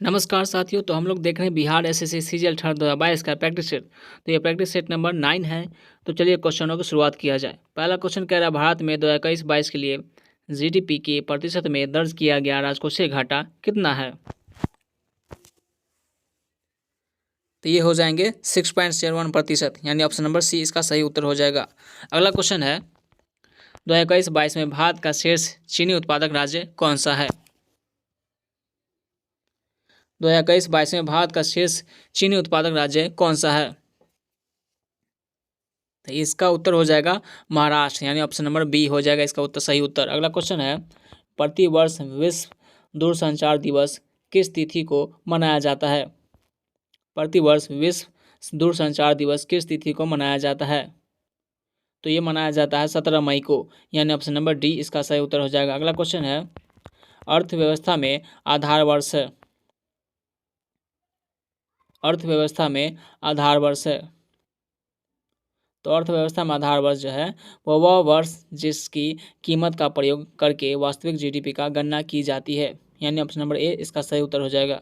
नमस्कार साथियों। तो हम लोग देख रहे हैं बिहार एसएससी सीजीएल 2022 का प्रैक्टिस सेट। तो ये प्रैक्टिस सेट नंबर 9 है। तो चलिए क्वेश्चनों की शुरुआत किया जाए। पहला क्वेश्चन कह रहा है भारत में 2021-22 के लिए जीडीपी के प्रतिशत में दर्ज किया गया राजकोषीय घाटा कितना है। तो ये हो जाएंगे 6.71%, यानी ऑप्शन नंबर सी इसका सही उत्तर हो जाएगा। अगला क्वेश्चन है 2021-22 में भारत का शीर्ष चीनी उत्पादक राज्य कौन सा है। 2021-22 में भारत का शीर्ष चीनी उत्पादक राज्य कौन सा है। तो इसका उत्तर हो जाएगा महाराष्ट्र, यानी ऑप्शन नंबर बी हो जाएगा इसका उत्तर सही उत्तर। अगला क्वेश्चन है प्रतिवर्ष विश्व दूरसंचार दिवस किस तिथि को मनाया जाता है। प्रतिवर्ष विश्व दूरसंचार दिवस किस तिथि को मनाया जाता है। तो ये मनाया जाता है 17 मई को, यानी ऑप्शन नंबर डी इसका सही उत्तर हो जाएगा। अगला क्वेश्चन है अर्थव्यवस्था में आधार वर्ष है। अर्थव्यवस्था में आधार वर्ष है। तो अर्थव्यवस्था में आधार वर्ष जो है वह वर्ष जिसकी कीमत का प्रयोग करके वास्तविक जीडीपी का गणना की जाती है, यानी ऑप्शन नंबर ए इसका सही उत्तर हो जाएगा।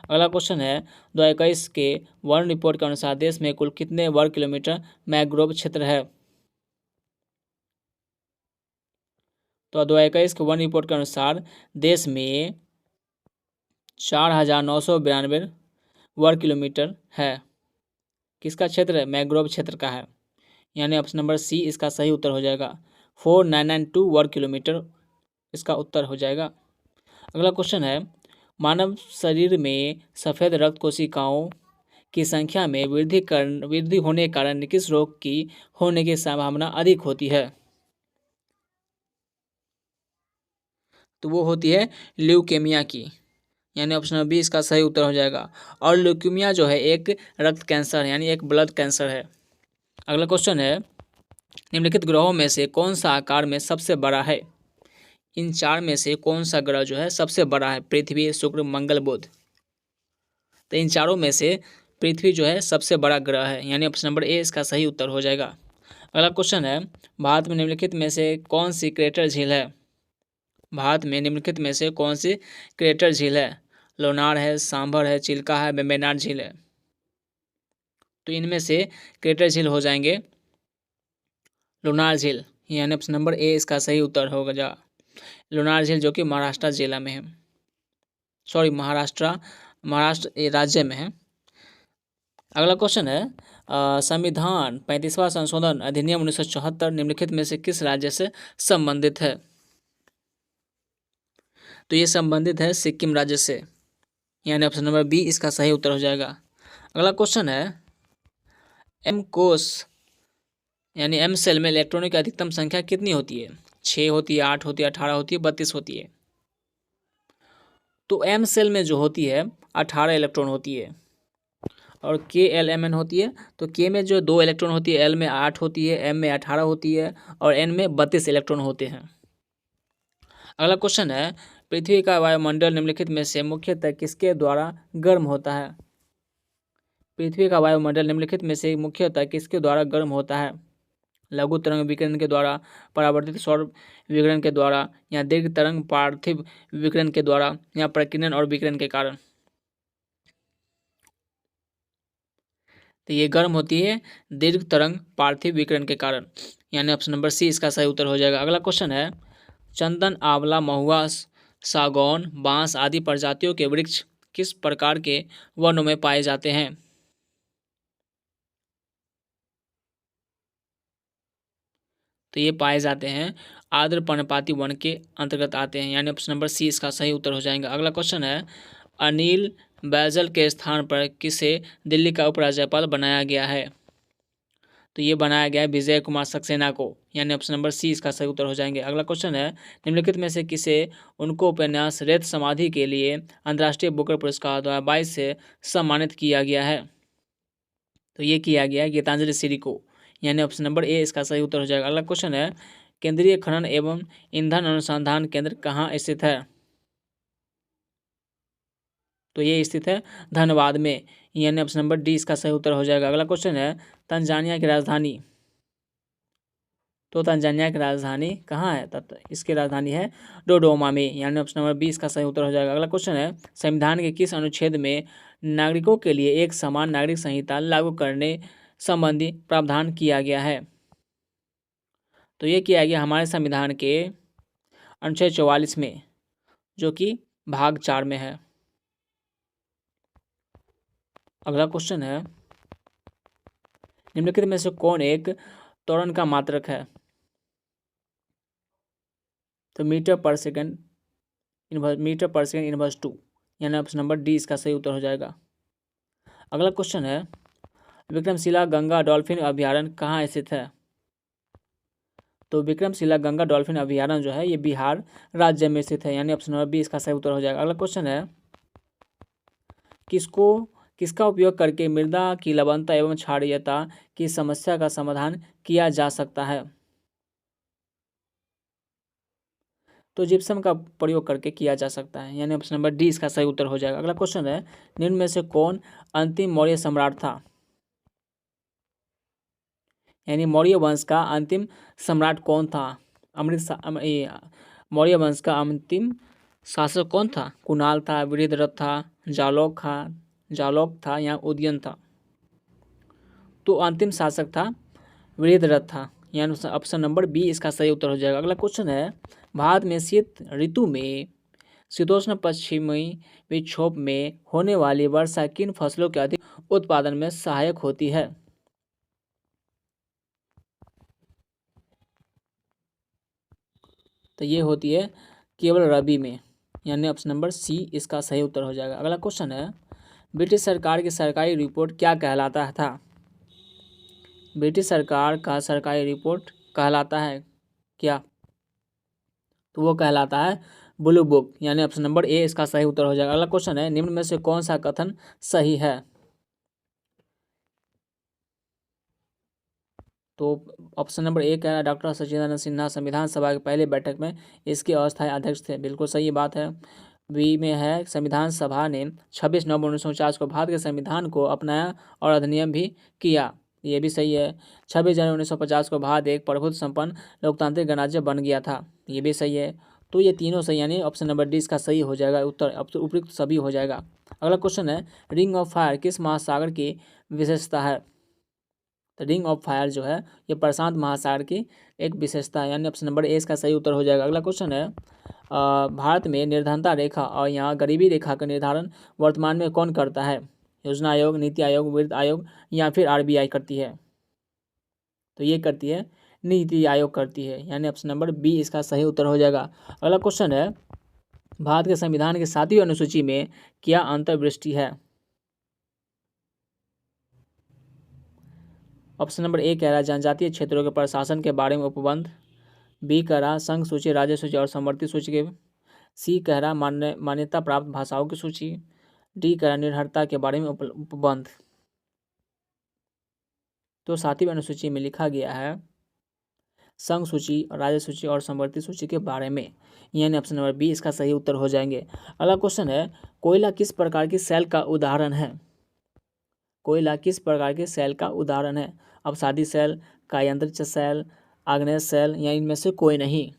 अगला क्वेश्चन है 2021 के वन रिपोर्ट के अनुसार देश में कुल कितने वर्ग किलोमीटर मैंग्रोव क्षेत्र है। तो 2021 के वन रिपोर्ट के अनुसार देश में 4,992 वर्ग किलोमीटर है। किसका क्षेत्र है, मैंग्रोव क्षेत्र का है, यानी ऑप्शन नंबर सी इसका सही उत्तर हो जाएगा। 4992 वर्ग किलोमीटर इसका उत्तर हो जाएगा। अगला क्वेश्चन है मानव शरीर में सफ़ेद रक्त कोशिकाओं की संख्या में वृद्धि होने के कारण किस रोग की होने की संभावना अधिक होती है। तो वो होती है ल्यूकेमिया की, यानी ऑप्शन नंबर बी इसका सही उत्तर हो जाएगा। और ल्यूकेमिया जो है एक रक्त कैंसर है, यानी एक ब्लड कैंसर है। अगला क्वेश्चन है निम्नलिखित ग्रहों में से कौन सा आकार में सबसे बड़ा है। इन चार में से कौन सा ग्रह जो है सबसे बड़ा है, पृथ्वी, शुक्र, मंगल, बुध। तो इन चारों में से पृथ्वी जो है सबसे बड़ा ग्रह है, यानी ऑप्शन नंबर ए इसका सही उत्तर हो जाएगा। अगला क्वेश्चन है भारत में निम्नलिखित में से कौन सी क्रेटर झील है। भारत में निम्नलिखित में से कौन सी क्रेटर झील है। लोनार है, सांभर है, चिल्का है, वेम्बनाड झील है। तो इनमें से क्रेटर झील हो जाएंगे लोनार झील, यानी ऑप्शन नंबर ए इसका सही उत्तर होगा। लोनार झील जो कि महाराष्ट्र जिला में है, सॉरी महाराष्ट्र राज्य में है। अगला क्वेश्चन है संविधान 35वां संशोधन अधिनियम 1974 निम्नलिखित में से किस राज्य से संबंधित है। तो ये संबंधित है सिक्किम राज्य से, यानी ऑप्शन नंबर बी इसका सही उत्तर हो जाएगा। अगला क्वेश्चन है एम कोष यानी एम सेल में इलेक्ट्रॉनों की अधिकतम संख्या कितनी होती है। 6 होती है, 8 होती है, 18 होती है, 32 होती है। तो एम सेल में जो होती है 18 इलेक्ट्रॉन होती है और के एल एम एन होती है। तो के में जो 2 इलेक्ट्रॉन होती है, एल में 8 होती है, एम में 18 होती है और एन में 32 इलेक्ट्रॉन होते हैं। अगला क्वेश्चन है पृथ्वी का वायुमंडल निम्नलिखित में से मुख्यतः किसके द्वारा गर्म होता है। पृथ्वी का वायुमंडल निम्नलिखित में से मुख्यतः किसके द्वारा गर्म होता है। लघु तरंग विकिरण के द्वारा, परावर्तित सौर विकिरण के द्वारा, या दीर्घ तरंग पार्थिव विकिरण के द्वारा, या प्रकीर्णन और विकिरण के कारण। तो ये गर्म होती है दीर्घ तरंग पार्थिव विकिरण के कारण, यानी ऑप्शन नंबर सी इसका सही उत्तर हो जाएगा। अगला क्वेश्चन है चंदन, आंवला, महुआ, सागौन, बांस आदि प्रजातियों के वृक्ष किस प्रकार के वनों में पाए जाते हैं। तो ये पाए जाते हैं आर्द्र पर्णपाती वन के अंतर्गत आते हैं, यानी ऑप्शन नंबर सी इसका सही उत्तर हो जाएगा। अगला क्वेश्चन है अनिल बैजल के स्थान पर किसे दिल्ली का उपराज्यपाल बनाया गया है। तो ये बनाया गया है विजय कुमार सक्सेना को, यानी ऑप्शन नंबर सी इसका सही उत्तर हो जाएंगे। अगला क्वेश्चन है निम्नलिखित में से किसे उनको उपन्यास रेत समाधि के लिए अंतर्राष्ट्रीय बुकर पुरस्कार 2022 से सम्मानित किया गया है। तो ये किया गया है गीतांजलि श्री को, यानी ऑप्शन नंबर ए इसका सही उत्तर हो जाएगा। अगला क्वेश्चन है केंद्रीय खनन एवं ईंधन अनुसंधान केंद्र कहाँ स्थित है। तो ये स्थित है धनबाद में, यानी ऑप्शन नंबर डी इसका सही उत्तर हो जाएगा। अगला क्वेश्चन है तंजानिया की राजधानी तो तंजानिया की राजधानी कहाँ है? इसकी राजधानी है डोडोमा में, यानी ऑप्शन नंबर 20 का सही उत्तर हो जाएगा। अगला क्वेश्चन है, संविधान के किस अनुच्छेद में नागरिकों के लिए एक समान नागरिक संहिता लागू करने संबंधी प्रावधान किया गया है? तो ये किया गया हमारे संविधान के अनुच्छेद 44 में, जो कि भाग 4 में है। अगला क्वेश्चन है, निम्नलिखित में से कौन एक त्वरण का मात्रक है? तो मीटर पर सेकंड इनवर्स 2, यानी ऑप्शन नंबर डी इसका सही उत्तर हो जाएगा। अगला क्वेश्चन है, विक्रमशिला गंगा डॉल्फिन अभ्यारण्य कहाँ स्थित है? तो विक्रमशिला गंगा डॉल्फिन अभ्यारण्य जो है ये बिहार राज्य में स्थित है, यानी ऑप्शन नंबर बी इसका सही उत्तर हो जाएगा। अगला क्वेश्चन है, किसका उपयोग करके मृदा की लवणता एवं क्षारीयता की समस्या का समाधान किया जा सकता है? तो जिप्सम का प्रयोग करके किया जा सकता है, यानी ऑप्शन नंबर डी इसका सही उत्तर हो जाएगा। अगला क्वेश्चन है, निम्न में से कौन अंतिम मौर्य सम्राट था? यानी मौर्य वंश का अंतिम सम्राट कौन था? मौर्य वंश का अंतिम शासक कौन था? कुणाल था, वृद्धरथ था, जालौक था या उदयन था? तो अंतिम शासक था वृद्धरथ था, यानी ऑप्शन नंबर बी इसका सही उत्तर हो जाएगा। अगला क्वेश्चन है, भारत में शीत ऋतु में शीतोष्ण पश्चिमी विक्षोभ में होने वाली वर्षा किन फसलों के अधिक उत्पादन में सहायक होती है? तो ये होती है केवल रबी में, यानी ऑप्शन नंबर सी इसका सही उत्तर हो जाएगा। अगला क्वेश्चन है, ब्रिटिश सरकार की सरकारी रिपोर्ट क्या कहलाता था? ब्रिटिश सरकार का सरकारी रिपोर्ट कहलाता है क्या? तो वो कहलाता है ब्लू बुक, यानी ऑप्शन नंबर ए इसका सही उत्तर हो जाएगा। अगला क्वेश्चन है, निम्न में से कौन सा कथन सही है? तो ऑप्शन नंबर ए कह रहा है, डॉक्टर सच्चिदानंद सिन्हा संविधान सभा की पहली बैठक में इसके अस्थायी अध्यक्ष थे। बिल्कुल सही बात है। बी में है, संविधान सभा ने 26 नवंबर 1949 को भारत के संविधान को अपनाया और अधिनियम भी किया। ये भी सही है। 26 जनवरी 1950 को भारत एक प्रभुत्व संपन्न लोकतांत्रिक गणराज्य बन गया था। ये भी सही है। तो ये तीनों सही, यानी ऑप्शन नंबर डी इसका सही हो जाएगा उत्तर, उपयुक्त सभी हो जाएगा। अगला क्वेश्चन है, रिंग ऑफ फायर किस महासागर की विशेषता है? तो रिंग ऑफ फायर जो है ये प्रशांत महासागर की एक विशेषता है, यानी ऑप्शन नंबर ए इसका सही उत्तर हो जाएगा। अगला क्वेश्चन है, भारत में निर्धनता रेखा और यहाँ गरीबी रेखा का निर्धारण वर्तमान में कौन करता है? योजना आयोग, नीति आयोग, वित्त आयोग या फिर आरबीआई करती है? तो ये करती है नीति आयोग करती है, यानी ऑप्शन नंबर बी इसका सही उत्तर हो जाएगा। अगला क्वेश्चन है, भारत के संविधान की 7वीं अनुसूची में क्या अंतर्दृष्टि है? ऑप्शन नंबर ए कह रहा है जनजातीय क्षेत्रों के प्रशासन के बारे में उपबंध। बी कह रहा संघ सूची, राज्य सूची और समवर्ती सूची के। सी कह रहा मान्यता प्राप्त भाषाओं की सूची। डी कह रहा निर्भरता के बारे में उपबंध। तो 7वीं अनुसूची में लिखा गया है संघ सूची, राज्य सूची और समवर्ती सूची के बारे में, यानी ऑप्शन नंबर बी इसका सही उत्तर हो जाएंगे। अगला क्वेश्चन है, कोयला किस प्रकार की सेल का उदाहरण है? कोयला किस प्रकार के सेल का उदाहरण है? अवसादी सेल, कायांतरिक्ष सेल, आग्नेय सेल या इनमें से कोई नहीं?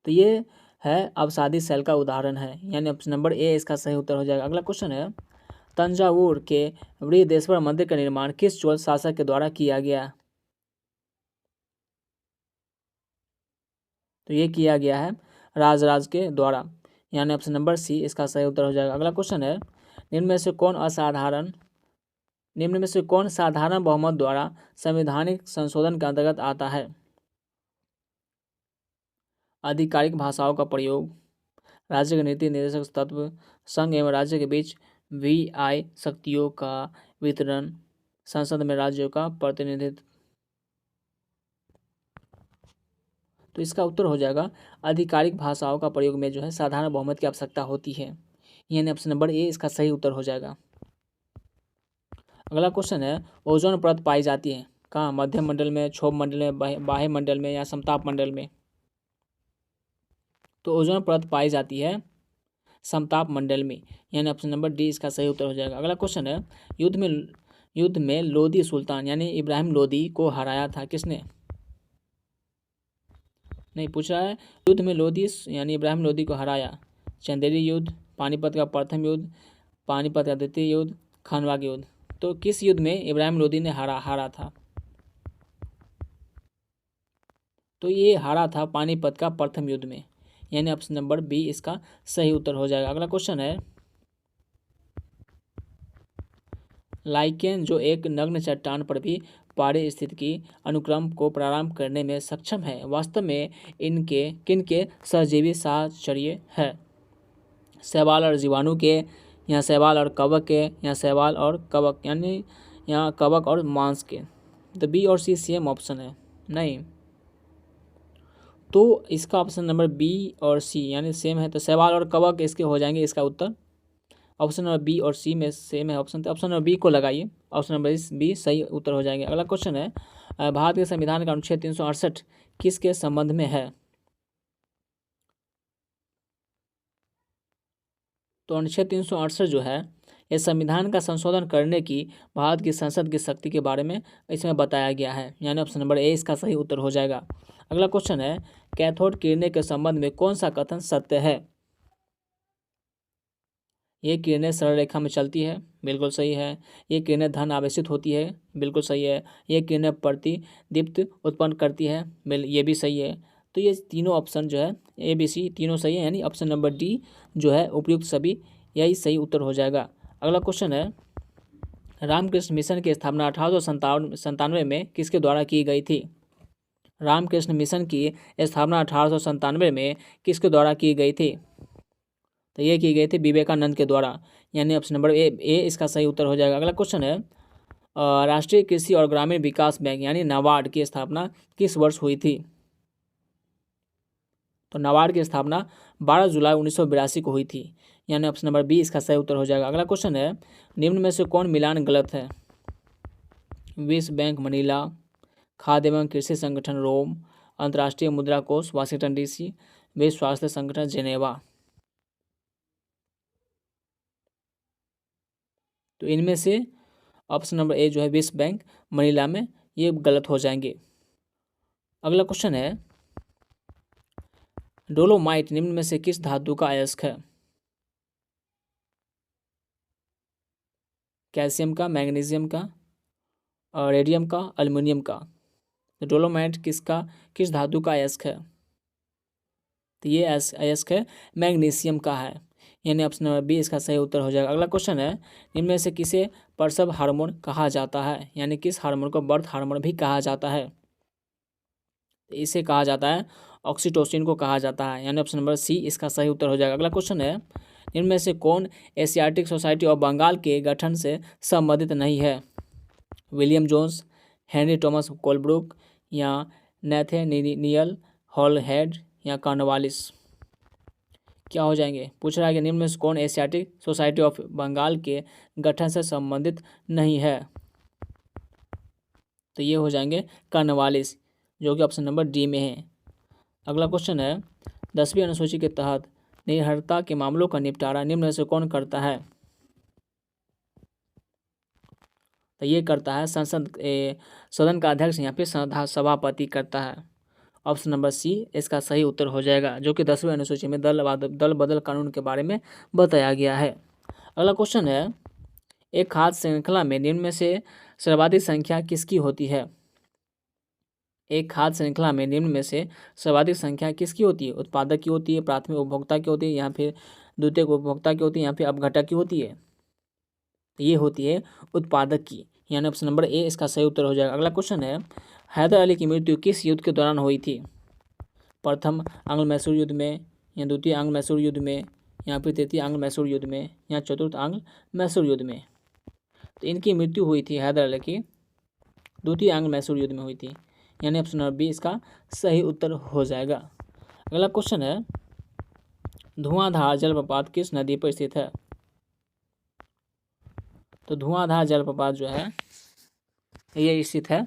तो ये है अवसादी सेल का उदाहरण है, यानी ऑप्शन नंबर ए इसका सही उत्तर हो जाएगा। अगला क्वेश्चन है, तंजावुर के बृहदेश्वर मंदिर का निर्माण किस चोल शासक के द्वारा किया गया? तो ये किया गया है राजराज के द्वारा, यानी ऑप्शन नंबर सी इसका सही उत्तर हो जाएगा। अगला क्वेश्चन है, निम्न में से कौन साधारण बहुमत द्वारा संवैधानिक संशोधन के अंतर्गत आता है? आधिकारिक भाषाओं का प्रयोग, राज्य के नीति निर्देशक तत्व, संघ एवं राज्य के बीच वीआई शक्तियों का वितरण, संसद में राज्यों का प्रतिनिधित्व। तो इसका उत्तर हो जाएगा आधिकारिक भाषाओं का प्रयोग में जो है साधारण बहुमत की आवश्यकता होती है, यानी ऑप्शन नंबर ए इसका सही उत्तर हो जाएगा। अगला क्वेश्चन है, ओजोन परत पाई जाती है कहाँ? मध्य मंडल में, क्षोभ मंडल में, बाह्य मंडल में या समताप मंडल में? तो ओजोन परत पाई जाती है समताप मंडल में, यानी ऑप्शन नंबर डी इसका सही उत्तर हो जाएगा। अगला क्वेश्चन है, युद्ध में लोदी सुल्तान यानी इब्राहिम लोदी को हराया था किसने? नहीं, पूछ रहा है युद्ध में लोधी यानी इब्राहिम लोधी को हराया। चंदेरी युद्ध, पानीपत का प्रथम युद्ध, पानीपत का द्वितीय युद्ध, खानवा के युद्ध। तो किस युद्ध में इब्राहिम लोधी ने हारा था? तो ये हारा था पानीपत का प्रथम युद्ध में, यानी ऑप्शन नंबर बी इसका सही उत्तर हो जाएगा। अगला क्वेश्चन है, लाइकेन जो एक नग्न चट्टान पर भी पहाड़ी स्थिति की अनुक्रम को प्रारंभ करने में सक्षम है, वास्तव में इनके किनके सहजीवी साहचर्य है? शैवाल और जीवाणु के, या शैवाल और कवक के, या शैवाल और कवक यानी यहाँ कवक और मांस के। तो बी और सी सेम ऑप्शन है, नहीं, तो इसका ऑप्शन नंबर बी और सी यानी सेम है, तो शैवाल और कवक इसके हो जाएंगे इसका उत्तर। ऑप्शन नंबर बी और सी में सेम है ऑप्शन, तो ऑप्शन नंबर बी को लगाइए, ऑप्शन नंबर बी सही उत्तर हो जाएंगे। अगला क्वेश्चन है, भारत के संविधान का अनुच्छेद 368 किसके संबंध में है? तो अनुच्छेद 368 जो है ये संविधान का संशोधन करने की भारत की संसद की शक्ति के बारे में इसमें बताया गया है, यानी ऑप्शन नंबर ए इसका सही उत्तर हो जाएगा। अगला क्वेश्चन है, कैथोड किरणें के संबंध में कौन सा कथन सत्य है? ये किरणें सरल रेखा में चलती है, बिल्कुल सही है। ये किरणें धन आवेशित होती है, बिल्कुल सही है। ये किरणें प्रतिदीप्त उत्पन्न करती है, ये भी सही है। तो ये तीनों ऑप्शन जो है ए बी सी तीनों सही है, यानी ऑप्शन नंबर डी जो है उपयुक्त सभी यही सही उत्तर हो जाएगा। अगला क्वेश्चन है, रामकृष्ण मिशन की स्थापना 1897 में किसके द्वारा की गई थी? रामकृष्ण मिशन की स्थापना 1897 में किसके द्वारा की गई थी? तो ये की गई थी विवेकानंद के द्वारा, यानी ऑप्शन नंबर ए इसका सही उत्तर हो जाएगा। अगला क्वेश्चन है, राष्ट्रीय कृषि और ग्रामीण विकास बैंक यानी नाबार्ड की स्थापना किस वर्ष हुई थी? तो नाबार्ड की स्थापना 12 जुलाई 1982 को हुई थी, यानी ऑप्शन नंबर बी इसका सही उत्तर हो जाएगा। अगला क्वेश्चन है, निम्न में से कौन मिलान गलत है? विश्व बैंक मनीला, खाद्य एवं कृषि संगठन रोम, अंतर्राष्ट्रीय मुद्रा कोष वाशिंगटन डीसी, विश्व स्वास्थ्य संगठन जेनेवा। तो इनमें से ऑप्शन नंबर ए जो है विश्व बैंक मनीला में, ये गलत हो जाएंगे। अगला क्वेश्चन है, डोलोमाइट निम्न में से किस धातु का अयस्क है? कैल्शियम का, मैग्नीशियम का, रेडियम का, एल्युमिनियम का। तो डोलोमाइट किस धातु का अयस्क है? तो ये अयस्क है मैग्नीशियम का है, यानी ऑप्शन नंबर बी इसका सही उत्तर हो जाएगा। अगला क्वेश्चन है, इनमें से किसे प्रसव हार्मोन कहा जाता है, यानी किस हार्मोन को बर्थ हार्मोन भी कहा जाता है? इसे कहा जाता है ऑक्सीटोसिन को कहा जाता है, यानी ऑप्शन नंबर सी इसका सही उत्तर हो जाएगा। अगला क्वेश्चन है, इनमें से कौन एशियाटिक सोसाइटी ऑफ बंगाल के गठन से संबंधित नहीं है? William Jones, Henry Thomas Colebrooke, या नैथेनियल हॉलहेड, या कॉर्नवालिस। क्या हो जाएंगे? पूछ रहा है कि निम्न में से कौन एशियाटिक सोसाइटी ऑफ बंगाल के गठन से संबंधित नहीं है? तो ये हो जाएंगे कॉर्नवालिस, जो कि ऑप्शन नंबर डी में है। अगला क्वेश्चन है, 10वीं अनुसूची के तहत निर्भरता के मामलों का निपटारा निम्न में से कौन करता है? तो ये करता है सदन का अध्यक्ष या फिर सभापति करता है। ऑप्शन नंबर सी इसका सही उत्तर हो जाएगा, जो कि 10वीं अनुसूची में दल बदल कानून के बारे में बताया गया है। अगला क्वेश्चन है, एक खाद्य श्रृंखला में निम्न में से सर्वाधिक संख्या किसकी होती है? एक खाद्य श्रृंखला में निम्न में से सर्वाधिक संख्या किसकी होती है? उत्पादक की होती है, प्राथमिक उपभोक्ता की होती है, या फिर द्वितीयक उपभोक्ता की होती है, या फिर अपघटक की होती है? तो ये होती है उत्पादक की, यानी ऑप्शन नंबर ए इसका सही उत्तर हो जाएगा। अगला क्वेश्चन है, हैदर अली की मृत्यु किस युद्ध के दौरान हुई थी? प्रथम आंग्ल मैसूर युद्ध में, या द्वितीय आंग्ल मैसूर युद्ध में, या फिर तृतीय आंग्ल मैसूर युद्ध में, या चतुर्थ आंग्ल मैसूर युद्ध में? तो इनकी मृत्यु हुई थी हैदर अली की द्वितीय आंग्ल मैसूर युद्ध में हुई थी, यानी ऑप्शन नंबर बी इसका सही उत्तर हो जाएगा। अगला क्वेश्चन है, धुआंधार जलप्रपात किस नदी पर स्थित है? तो धुआंधार जलप्रपात जो है ये स्थित है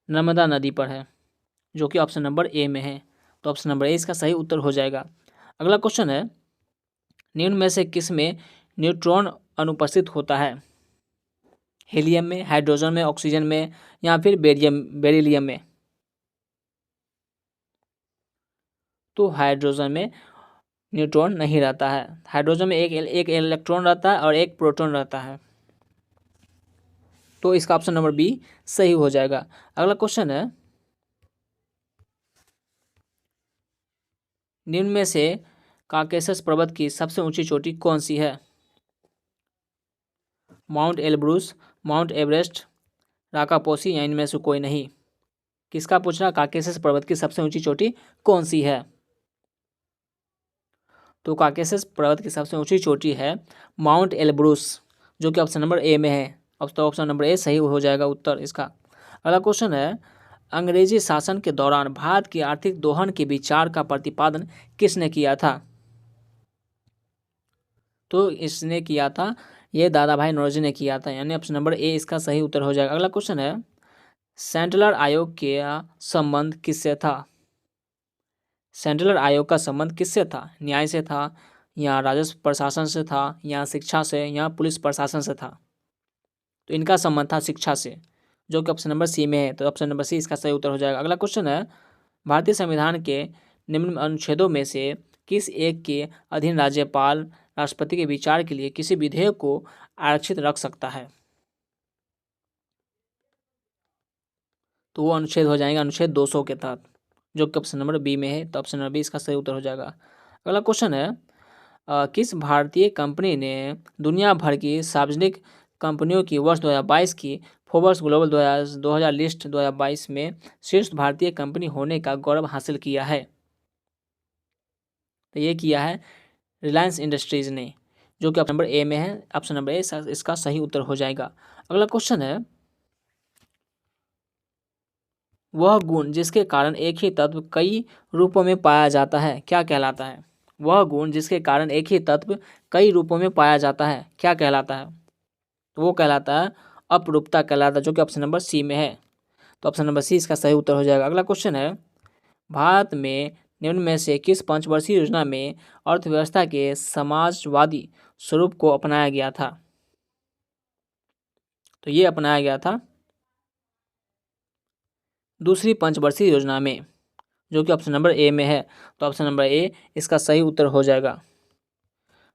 नर्मदा नदी पर है, जो कि ऑप्शन नंबर ए में है। तो ऑप्शन नंबर ए इसका सही उत्तर हो जाएगा। अगला क्वेश्चन है, निम्न में से किस में न्यूट्रॉन अनुपस्थित होता है? हीलियम में, हाइड्रोजन में, ऑक्सीजन में, या फिर बेरिलियम में? तो हाइड्रोजन में न्यूट्रॉन नहीं रहता है। हाइड्रोजन में एक इलेक्ट्रॉन रहता है और एक प्रोटॉन रहता है। तो इसका ऑप्शन नंबर बी सही हो जाएगा। अगला क्वेश्चन है, निम्न में से काकेशस पर्वत की सबसे ऊंची चोटी कौन सी है? माउंट एलब्रूस, माउंट एवरेस्ट, राकापोसी या इनमें से कोई नहीं। किसका पूछ रहा? काकेशस पर्वत की सबसे ऊंची चोटी कौन सी है? तो काकेशस पर्वत की सबसे ऊंची चोटी है माउंट एलब्रूस, जो कि ऑप्शन नंबर ए में है। अब तो ऑप्शन नंबर ए सही हो जाएगा उत्तर इसका। अगला क्वेश्चन है, अंग्रेजी शासन के दौरान भारत की आर्थिक दोहन के विचार का प्रतिपादन किसने किया था? तो इसने किया था, ये दादा भाई नौरोजी ने किया था, यानी ऑप्शन नंबर ए इसका सही उत्तर हो जाएगा। अगला क्वेश्चन है, सेंट्रल आयोग का संबंध किससे था? सेंट्रल आयोग का संबंध किससे था? न्याय से था, या राजस्व प्रशासन से था, या शिक्षा से, या पुलिस प्रशासन से था? तो इनका संबंध था शिक्षा से, जो कि ऑप्शन नंबर सी में है। तो ऑप्शन नंबर सी इसका सही उत्तर हो जाएगा। अगला क्वेश्चन है, भारतीय संविधान के निम्न अनुच्छेदों में से किस एक के अधीन राज्यपाल राष्ट्रपति के विचार के लिए किसी विधेयक को आरक्षित रख सकता है? तो वो अनुच्छेद हो जाएगा अनुच्छेद 200 के तहत, जो कि ऑप्शन नंबर बी में है। तो ऑप्शन नंबर बी इसका सही उत्तर हो जाएगा। अगला क्वेश्चन है, किस भारतीय कंपनी ने दुनिया भर की सार्वजनिक कंपनियों की वर्ष 2022 की फोर्ब्स ग्लोबल 2000 लिस्ट 2022 में शीर्ष भारतीय कंपनी होने का गौरव हासिल किया है? तो ये किया है रिलायंस इंडस्ट्रीज ने, जो कि ऑप्शन नंबर ए में है। ऑप्शन नंबर ए इसका सही उत्तर हो जाएगा। अगला क्वेश्चन है, वह गुण जिसके कारण एक ही तत्व कई रूपों में पाया जाता है क्या कहलाता है? वह गुण जिसके कारण एक ही तत्व कई रूपों में पाया जाता है क्या कहलाता है? तो वो कहलाता है अपरूपता कहलाता है, जो कि ऑप्शन नंबर सी में है। तो ऑप्शन नंबर सी इसका सही उत्तर हो जाएगा। अगला क्वेश्चन है, भारत में निम्न में से किस पंचवर्षीय योजना में अर्थव्यवस्था के समाजवादी स्वरूप को अपनाया गया था? तो ये अपनाया गया था दूसरी पंचवर्षीय योजना में, जो कि ऑप्शन नंबर ए में है। तो ऑप्शन नंबर ए इसका सही उत्तर हो जाएगा।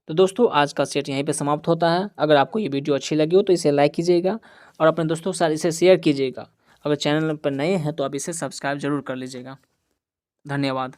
तो दोस्तों आज का सेट यहीं पे समाप्त होता है। अगर आपको ये वीडियो अच्छी लगी हो तो इसे लाइक कीजिएगा और अपने दोस्तों के साथ इसे शेयर कीजिएगा। अगर चैनल पर नए हैं तो आप इसे सब्सक्राइब जरूर कर लीजिएगा। धन्यवाद।